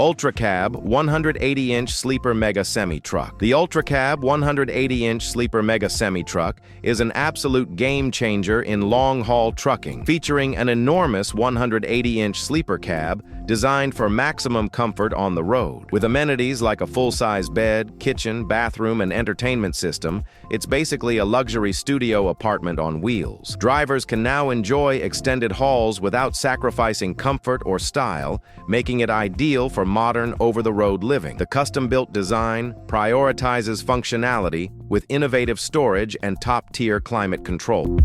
Ultra Cab 180-inch sleeper mega semi-truck. The Ultra Cab 180-inch sleeper mega semi-truck is an absolute game-changer in long-haul trucking, featuring an enormous 180-inch sleeper cab designed for maximum comfort on the road. With amenities like a full-size bed, kitchen, bathroom, and entertainment system, it's basically a luxury studio apartment on wheels. Drivers can now enjoy extended hauls without sacrificing comfort or style, making it ideal for modern, over-the-road living. The custom-built design prioritizes functionality with innovative storage and top-tier climate control.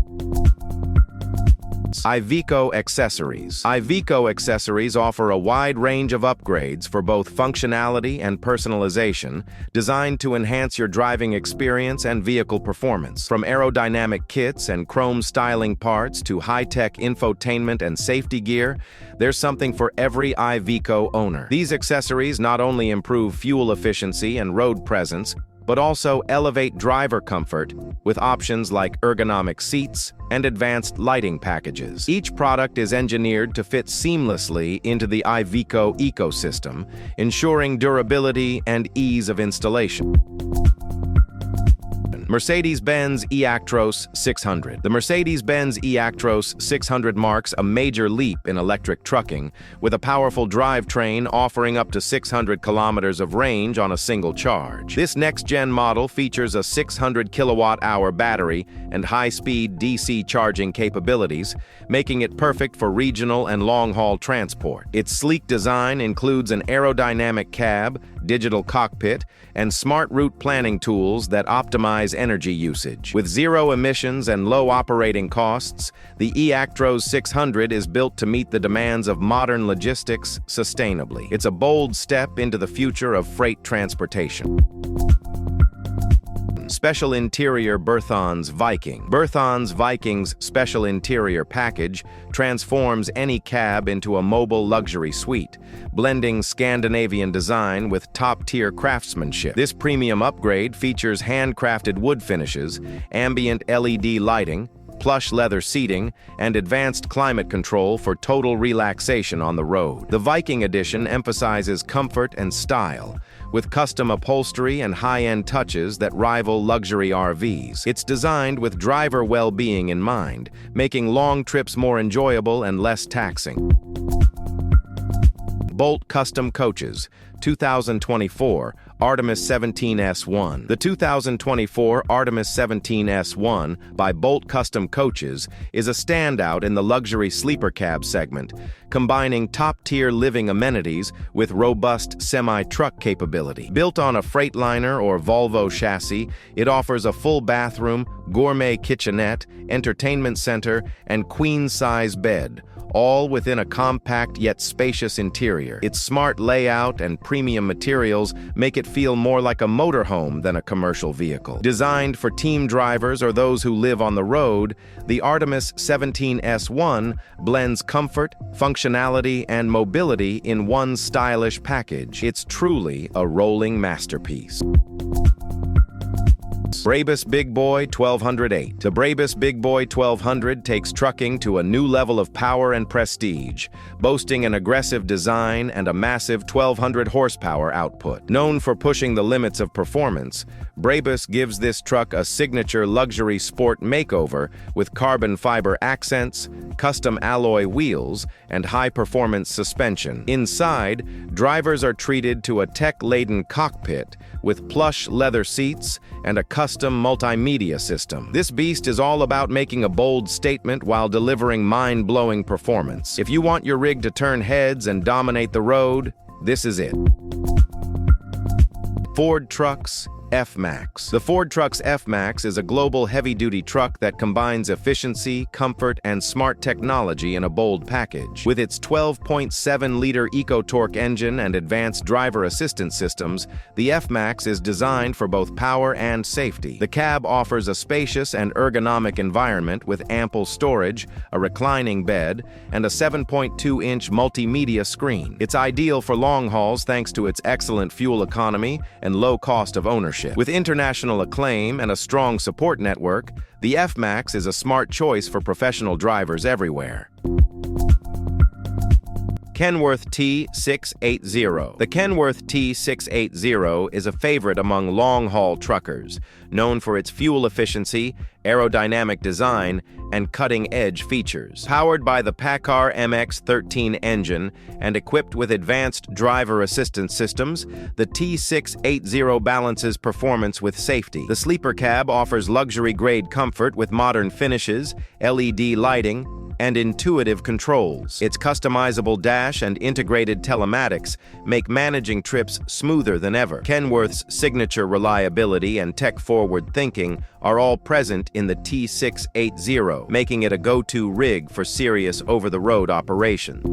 Iveco accessories. Iveco accessories offer a wide range of upgrades for both functionality and personalization, designed to enhance your driving experience and vehicle performance. From aerodynamic kits and chrome styling parts to high-tech infotainment and safety gear, there's something for every Iveco owner. These accessories not only improve fuel efficiency and road presence, but also elevate driver comfort with options like ergonomic seats and advanced lighting packages. Each product is engineered to fit seamlessly into the Iveco ecosystem, ensuring durability and ease of installation. Mercedes-Benz e-Actros 600. The Mercedes-Benz e-Actros 600 marks a major leap in electric trucking, with a powerful drivetrain offering up to 600 kilometers of range on a single charge. This next-gen model features a 600 kilowatt-hour battery and high-speed DC charging capabilities, making it perfect for regional and long-haul transport. Its sleek design includes an aerodynamic cab, digital cockpit, and smart route planning tools that optimize energy usage. With zero emissions and low operating costs, the e-Actros 600 is built to meet the demands of modern logistics sustainably. It's a bold step into the future of freight transportation. Special Interior Berthon's Viking. Berthon's Viking's special interior package transforms any cab into a mobile luxury suite, blending Scandinavian design with top-tier craftsmanship. This premium upgrade features handcrafted wood finishes, ambient LED lighting, plush leather seating, and advanced climate control for total relaxation on the road. The Viking Edition emphasizes comfort and style, with custom upholstery and high-end touches that rival luxury RVs. It's designed with driver well-being in mind, making long trips more enjoyable and less taxing. Bolt Custom Coaches 2024 Artemis 17S1. The 2024 Artemis 17S1 by Bolt Custom Coaches is a standout in the luxury sleeper cab segment, combining top-tier living amenities with robust semi-truck capability. Built on a Freightliner or Volvo chassis, it offers a full bathroom, gourmet kitchenette, entertainment center, and queen-size bed, all within a compact yet spacious interior. Its smart layout and premium materials make it feel more like a motorhome than a commercial vehicle. Designed for team drivers or those who live on the road, the Artemis 17S1 blends comfort, functionality, and mobility in one stylish package. It's truly a rolling masterpiece. Brabus Big Boy 1208. The Brabus Big Boy 1200 takes trucking to a new level of power and prestige, boasting an aggressive design and a massive 1,200 horsepower output. Known for pushing the limits of performance, Brabus gives this truck a signature luxury sport makeover with carbon fiber accents, custom alloy wheels, and high-performance suspension. Inside, drivers are treated to a tech-laden cockpit with plush leather seats and a custom multimedia system. This beast is all about making a bold statement while delivering mind-blowing performance. If you want your rig to turn heads and dominate the road, this is it. Ford Trucks F-Max. The Ford Trucks F-Max is a global heavy-duty truck that combines efficiency, comfort, and smart technology in a bold package. With its 12.7-liter EcoTorque engine and advanced driver assistance systems, the F-Max is designed for both power and safety. The cab offers a spacious and ergonomic environment with ample storage, a reclining bed, and a 7.2-inch multimedia screen. It's ideal for long hauls thanks to its excellent fuel economy and low cost of ownership. With international acclaim and a strong support network, the F-Max is a smart choice for professional drivers everywhere. Kenworth T680. The Kenworth T680 is a favorite among long-haul truckers, known for its fuel efficiency, aerodynamic design, and cutting-edge features. Powered by the PACCAR MX-13 engine and equipped with advanced driver assistance systems, the T680 balances performance with safety. The sleeper cab offers luxury-grade comfort with modern finishes, LED lighting, and intuitive controls. Its customizable dash and integrated telematics make managing trips smoother than ever. Kenworth's signature reliability and tech-forward thinking are all present in the T680, making it a go-to rig for serious over-the-road operations.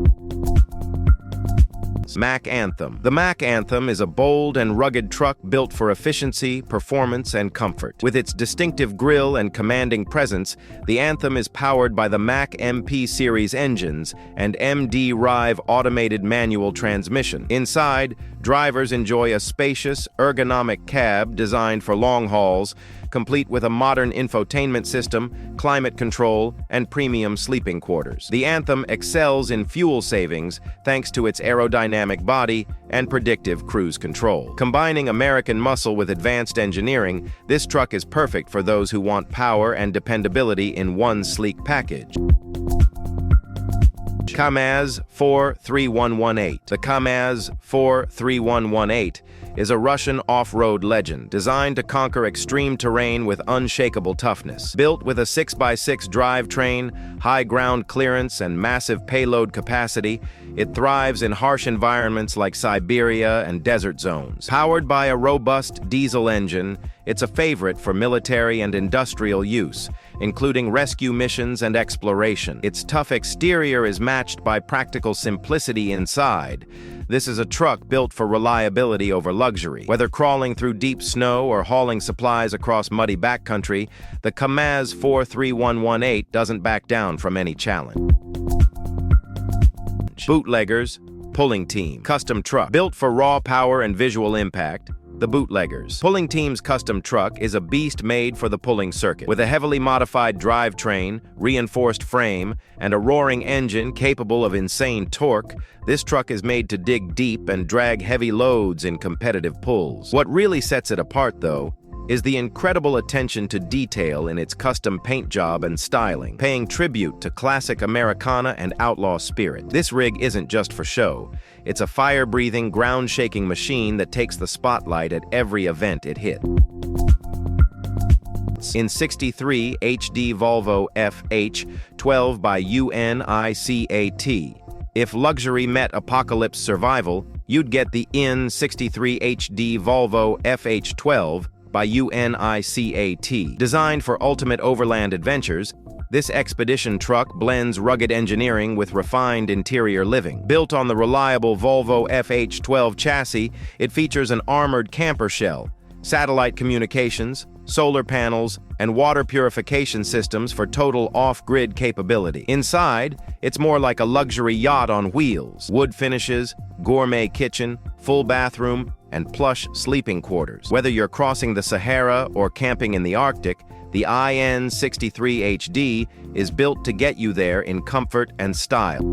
Mack Anthem. The Mack Anthem is a bold and rugged truck built for efficiency, performance, and comfort. With its distinctive grille and commanding presence, the Anthem is powered by the Mack MP series engines and MD Rive automated manual transmission. Inside, drivers enjoy a spacious, ergonomic cab designed for long hauls, complete with a modern infotainment system, climate control, and premium sleeping quarters. The Anthem excels in fuel savings thanks to its aerodynamic body and predictive cruise control. Combining American muscle with advanced engineering, this truck is perfect for those who want power and dependability in one sleek package. KAMAZ 43118. The KAMAZ 43118 is a Russian off-road legend designed to conquer extreme terrain with unshakable toughness. Built with a 6x6 drivetrain, high ground clearance, and massive payload capacity, it thrives in harsh environments like Siberia and desert zones. Powered by a robust diesel engine, it's a favorite for military and industrial use, including rescue missions and exploration. Its tough exterior is matched by practical simplicity inside. This is a truck built for reliability over luxury. Whether crawling through deep snow or hauling supplies across muddy backcountry, the KAMAZ 43118 doesn't back down from any challenge. Bootleggers Pulling Team. Custom truck. Built for raw power and visual impact, the Bootleggers Pulling Team's custom truck is a beast made for the pulling circuit. With a heavily modified drivetrain, reinforced frame, and a roaring engine capable of insane torque, this truck is made to dig deep and drag heavy loads in competitive pulls. What really sets it apart, though, is the incredible attention to detail in its custom paint job and styling, paying tribute to classic Americana and outlaw spirit. This rig isn't just for show. It's a fire-breathing, ground-shaking machine that takes the spotlight at every event it hits. In 63 HD Volvo FH12 by UNICAT. If luxury met apocalypse survival, you'd get the IN 63 HD Volvo FH12 by UNICAT. Designed for ultimate overland adventures, this expedition truck blends rugged engineering with refined interior living. Built on the reliable Volvo FH12 chassis, it features an armored camper shell, satellite communications, solar panels, and water purification systems for total off-grid capability. Inside, it's more like a luxury yacht on wheels. Wood finishes, gourmet kitchen, full bathroom, and plush sleeping quarters. Whether you're crossing the Sahara or camping in the Arctic, the IN63 HD is built to get you there in comfort and style.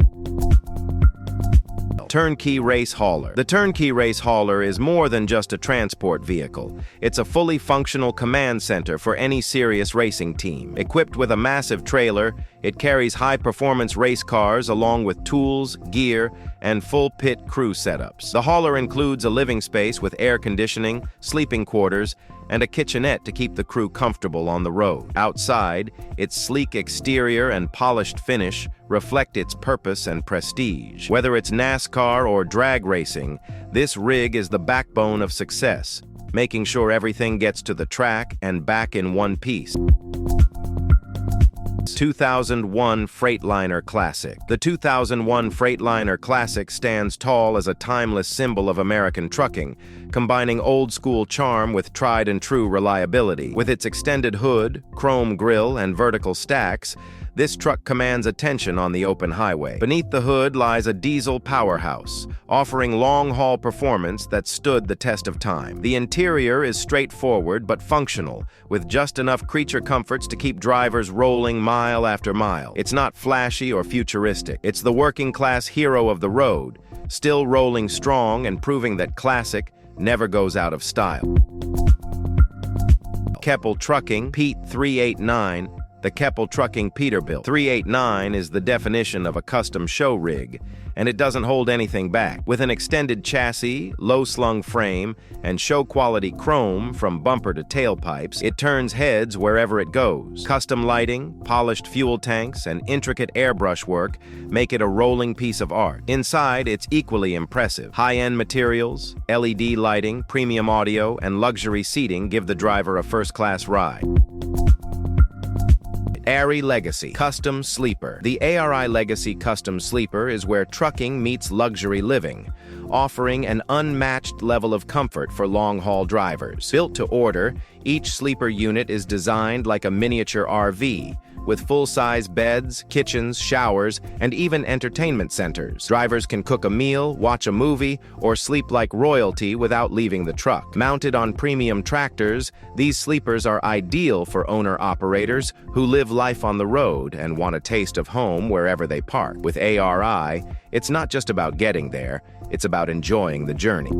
Turnkey Race Hauler. The Turnkey Race Hauler is more than just a transport vehicle. It's a fully functional command center for any serious racing team. Equipped with a massive trailer, it carries high-performance race cars along with tools, gear, and full pit crew setups. The hauler includes a living space with air conditioning, sleeping quarters, and a kitchenette to keep the crew comfortable on the road. Outside, its sleek exterior and polished finish reflect its purpose and prestige. Whether it's NASCAR or drag racing, this rig is the backbone of success, making sure everything gets to the track and back in one piece. 2001 Freightliner Classic. The 2001 Freightliner Classic stands tall as a timeless symbol of American trucking, combining old-school charm with tried-and-true reliability. With its extended hood, chrome grille, and vertical stacks, This truck commands attention on the open highway. Beneath the hood lies a diesel powerhouse, offering long-haul performance that stood the test of time. The interior is straightforward but functional, with just enough creature comforts to keep drivers rolling mile after mile. It's not flashy or futuristic. It's the working-class hero of the road, still rolling strong and proving that classic never goes out of style. Keppel Trucking Pete 389. The Keppel Trucking Peterbilt 389 is the definition of a custom show rig, and it doesn't hold anything back. With an extended chassis, low-slung frame, and show-quality chrome from bumper to tailpipes, it turns heads wherever it goes. Custom lighting, polished fuel tanks, and intricate airbrush work make it a rolling piece of art. Inside, it's equally impressive. High-end materials, LED lighting, premium audio, and luxury seating give the driver a first-class ride. ARI Legacy Custom Sleeper. The ARI Legacy Custom Sleeper is where trucking meets luxury living, offering an unmatched level of comfort for long-haul drivers. Built to order, each sleeper unit is designed like a miniature RV, with full-size beds, kitchens, showers, and even entertainment centers. Drivers can cook a meal, watch a movie, or sleep like royalty without leaving the truck. Mounted on premium tractors, these sleepers are ideal for owner-operators who live life on the road and want a taste of home wherever they park. With ARI, it's not just about getting there, it's about enjoying the journey.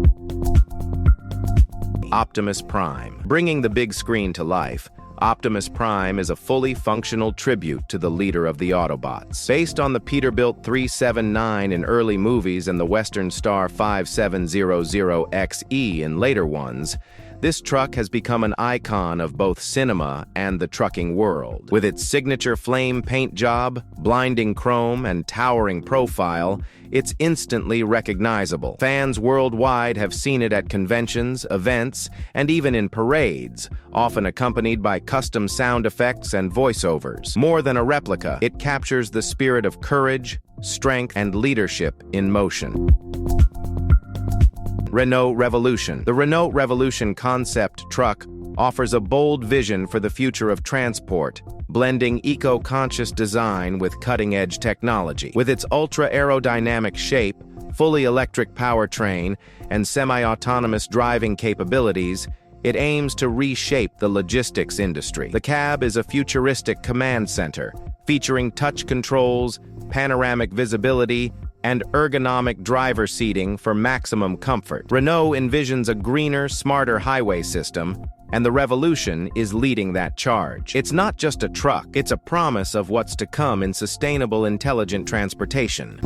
Optimus Prime. Bringing the big screen to life, Optimus Prime is a fully functional tribute to the leader of the Autobots. Based on the Peterbilt 379 in early movies and the Western Star 5700XE in later ones, this truck has become an icon of both cinema and the trucking world. With its signature flame paint job, blinding chrome, and towering profile, it's instantly recognizable. Fans worldwide have seen it at conventions, events, and even in parades, often accompanied by custom sound effects and voiceovers. More than a replica, it captures the spirit of courage, strength, and leadership in motion. Renault Revolution. The Renault Revolution concept truck offers a bold vision for the future of transport, blending eco-conscious design with cutting-edge technology. With its ultra-aerodynamic shape, fully electric powertrain, and semi-autonomous driving capabilities, it aims to reshape the logistics industry. The cab is a futuristic command center, featuring touch controls, panoramic visibility, and ergonomic driver seating for maximum comfort. Renault envisions a greener, smarter highway system, and the Revolution is leading that charge. It's not just a truck, it's a promise of what's to come in sustainable, intelligent transportation.